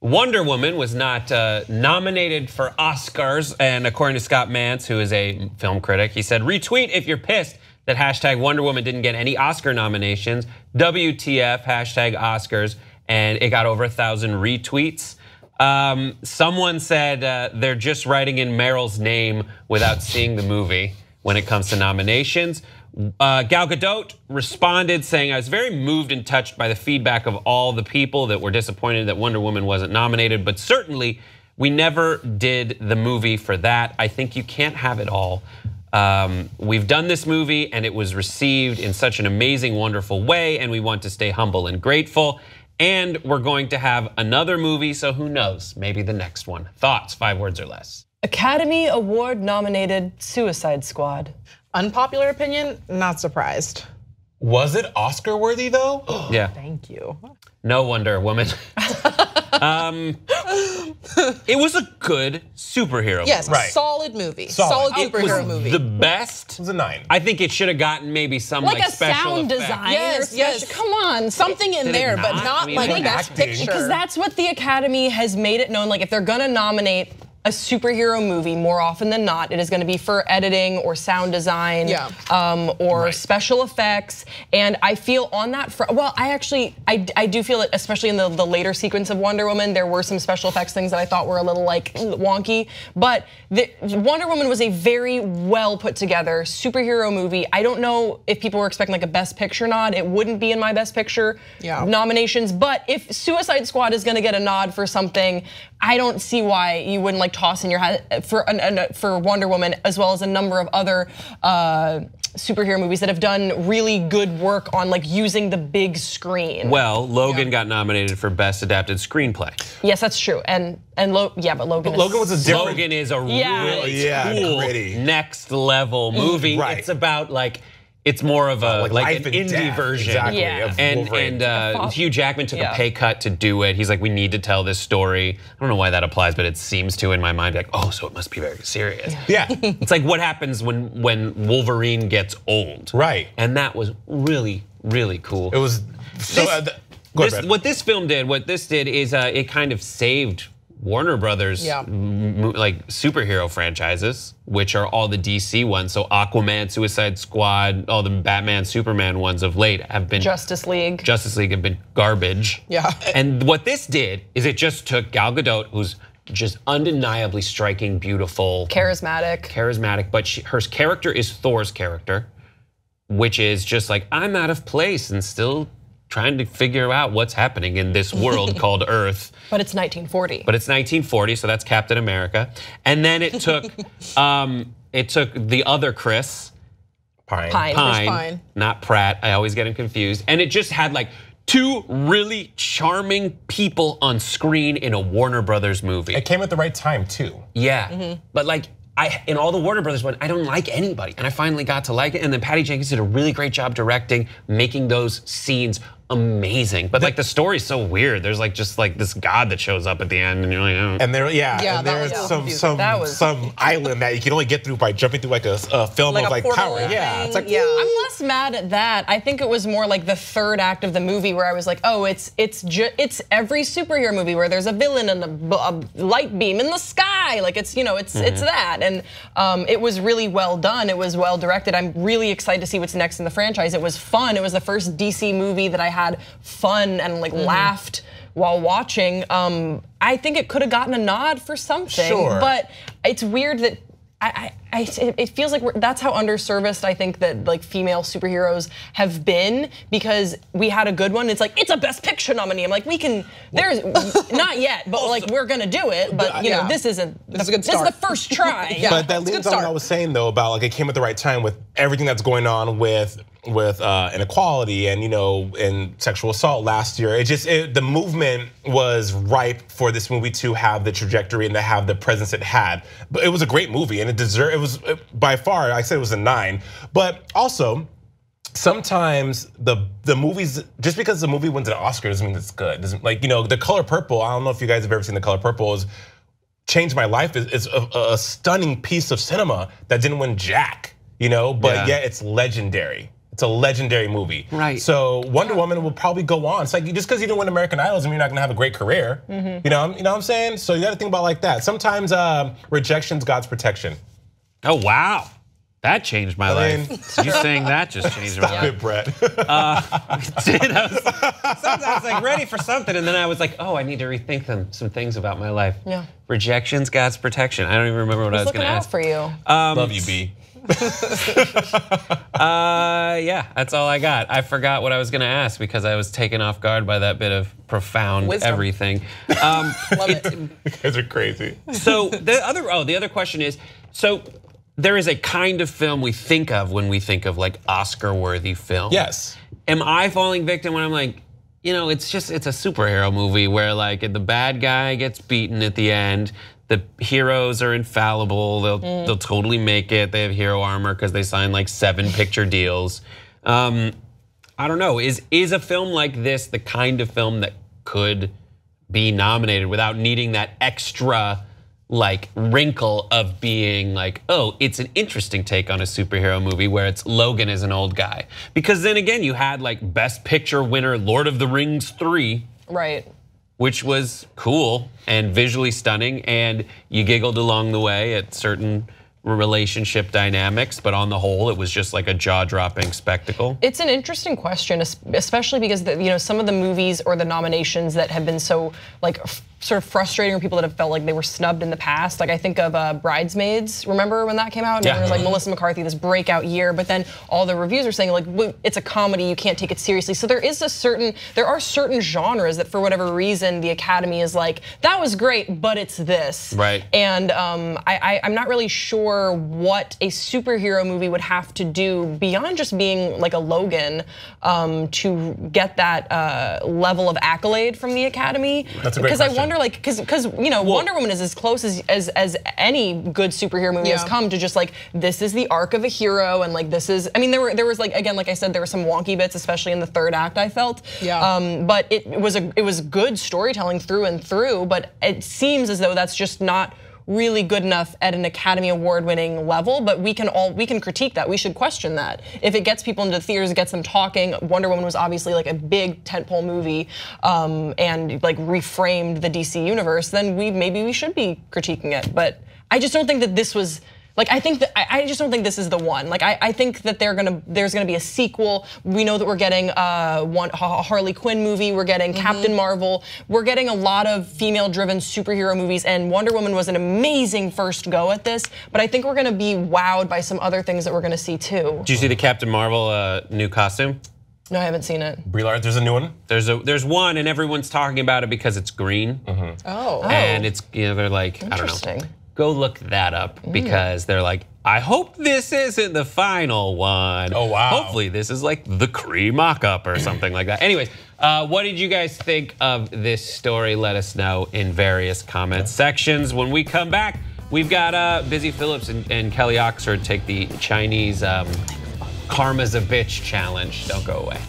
Wonder Woman was not nominated for Oscars, and according to Scott Mantz, who is a film critic, he said, retweet if you're pissed that hashtag Wonder Woman didn't get any Oscar nominations, WTF, hashtag Oscars, and it got over 1,000 retweets. Someone said they're just writing in Meryl's name without seeing the movie when it comes to nominations. Gal Gadot responded saying, I was very moved and touched by the feedback of all the people that were disappointed that Wonder Woman wasn't nominated, but certainly we never did the movie for that. I think you can't have it all. We've done this movie and it was received in such an amazing, wonderful way, and we want to stay humble and grateful. And we're going to have another movie, so who knows, maybe the next one. Thoughts, 5 words or less. Academy Award nominated Suicide Squad. Unpopular opinion, not surprised. Was it Oscar worthy though? Yeah. Thank you. No Wonder Woman. It was a good superhero movie. Yes, Right. solid movie. Solid superhero movie. The best. It was a 9. I think it should have gotten maybe some Like a special sound effect. design. Yes. Come on. Something in Did it there, but not? not I mean, like like Best acting. Picture. Because that's what the Academy has made it known. Like if they're gonna nominate a superhero movie, more often than not, it is gonna be for editing or sound design, or special effects. And I feel on that front, well, I do feel it, especially in the later sequence of Wonder Woman, there were some special effects things that I thought were a little like wonky. But Wonder Woman was a very well put together superhero movie. I don't know if people were expecting like a Best Picture nod. It wouldn't be in my Best Picture nominations. But if Suicide Squad is gonna get a nod for something, I don't see why you wouldn't like toss in your hat for Wonder Woman, as well as a number of other superhero movies that have done really good work on like using the big screen. Well, Logan got nominated for Best Adapted Screenplay. Yes, that's true. But Logan Was a different. Logan is a Yeah. really cool gritty. next level movie. Right. It's about like, it's more of a like life an and indie death, version. exactly, Yeah. of And Wolverine. Hugh Jackman took a pay cut to do it. He's like, we need to tell this story. I don't know why that applies, but it seems to in my mind. Like, oh, so it must be very serious. Yeah. It's like what happens when Wolverine gets old. Right. And that was really, really cool. It was so. What this film did, what this did is it kind of saved Warner Brothers like superhero franchises, which are all the DC ones. So Aquaman, Suicide Squad, all the Batman, Superman ones of late have been Justice League have been garbage. Yeah. And what this did is it just took Gal Gadot, who's just undeniably striking, beautiful, charismatic, but her character is Thor's character, which is just like, I'm out of place and still trying to figure out what's happening in this world called Earth. But it's 1940. But it's 1940, so that's Captain America. And then it took the other Chris, Pine, not Pratt. I always get him confused. And it just had like 2 really charming people on screen in a Warner Brothers movie. It came at the right time too. Yeah, but like in all the Warner Brothers one, I don't like anybody, and I finally got to like it. And then Patty Jenkins did a really great job directing, making those scenes amazing. But like the story's so weird. There's like just like this god that shows up at the end, and you're like, oh. And there, that there's was some island that you can only get through by jumping through like a film Like of a like portal power. thing. Yeah, it's like I'm less mad at that. I think it was more like the third act of the movie where I was like, oh, it's every superhero movie where there's a villain and a light beam in the sky. Like it's it's that, and it was really well done. It was well directed. I'm really excited to see what's next in the franchise. It was fun. It was the first DC movie that I had fun and like laughed while watching. I think it could have gotten a nod for something, but it's weird that it feels like that's how underserviced I think that like female superheroes have been, because we had a good one. It's like, it's a Best Picture nominee. I'm like, there's not yet, but like we're gonna do it. But you know, this isn't. This is the first try. But that leads on what I was saying though about like it came at the right time with everything that's going on with inequality and and sexual assault last year. The movement was ripe for this movie to have the trajectory and to have the presence it had. But it was a great movie and it was by far, I said it was a 9. But also, sometimes the movies, just because the movie wins an Oscar doesn't mean it's good. Like The Color Purple, I don't know if you guys have ever seen The Color Purple, is changed my life. It's a stunning piece of cinema that didn't win Jack, but yet it's legendary. It's a legendary movie. Right. So Wonder Woman will probably go on. It's like just because you didn't win American Idol doesn't mean you're not gonna have a great career. You know what I'm saying? So you gotta think about it like that. Sometimes rejection's God's protection. Oh, wow. That changed my life. You saying that just changed my life. Stop it, Brett. I was like ready for something, and then I was like, oh, I need to rethink some things about my life. Yeah. Rejection's God's protection. I don't even remember what I was going to ask. Looking out for you. Love you, B. Yeah, that's all I got. I forgot what I was going to ask because I was taken off guard by that bit of profound everything. Love it. You guys are crazy. So the other question is, so there is a kind of film we think of when we think of like Oscar-worthy film. Yes. Am I falling victim when I'm like, you know, it's a superhero movie where like the bad guy gets beaten at the end, the heroes are infallible, they'll totally make it, they have hero armor because they signed like 7 picture deals. I don't know, is a film like this the kind of film that could be nominated without needing that extra like wrinkle of being like, oh, it's an interesting take on a superhero movie where it's Logan as an old guy? Because then again, you had like Best Picture winner Lord of the Rings 3. Right. Which was cool and visually stunning, and you giggled along the way at certain relationship dynamics, but on the whole, it was just like a jaw-dropping spectacle. It's an interesting question, especially because some of the movies or the nominations that have been so like sort of frustrating, or people that have felt like they were snubbed in the past. Like I think of Bridesmaids. Remember when that came out? And it was like Melissa McCarthy, this breakout year. But then all the reviews are saying like, it's a comedy, you can't take it seriously. So there are certain genres that for whatever reason the Academy is like, that was great, but it's this. Right. And I'm not really sure what a superhero movie would have to do beyond just being like a Logan to get that level of accolade from the Academy. That's a great question. Because I wonder, like, because Wonder Woman is as close as any good superhero movie has come to just like, this is the arc of a hero, and like this is, I mean, there was like, again, like I said, there were some wonky bits, especially in the third act, I felt. Yeah. But it was good storytelling through and through, but it seems as though that's just not really good enough at an Academy Award-winning level. But we can critique that. We should question that. If it gets people into the theaters, it gets them talking. Wonder Woman was obviously like a big tentpole movie, and like reframed the DC universe. Then maybe we should be critiquing it. But I just don't think that this was. Like I just don't think this is the one. Like I think that there's gonna be a sequel. We know that we're getting a Harley Quinn movie. We're getting Captain Marvel. We're getting a lot of female-driven superhero movies, and Wonder Woman was an amazing first go at this. But I think we're gonna be wowed by some other things that we're gonna see too. Did you see the Captain Marvel new costume? No, I haven't seen it. Brie Larson, there's a new one? There's one, and everyone's talking about it because it's green. Oh. And it's, they're like, I don't know. Go look that up because they're like, I hope this isn't the final one. Oh, wow. Hopefully this is like the Kree mock-up or something like that. Anyways, what did you guys think of this story? Let us know in various comment sections. When we come back, we've got Busy Phillips and Kelly Oxford take the Chinese Karma's a Bitch challenge. Don't go away.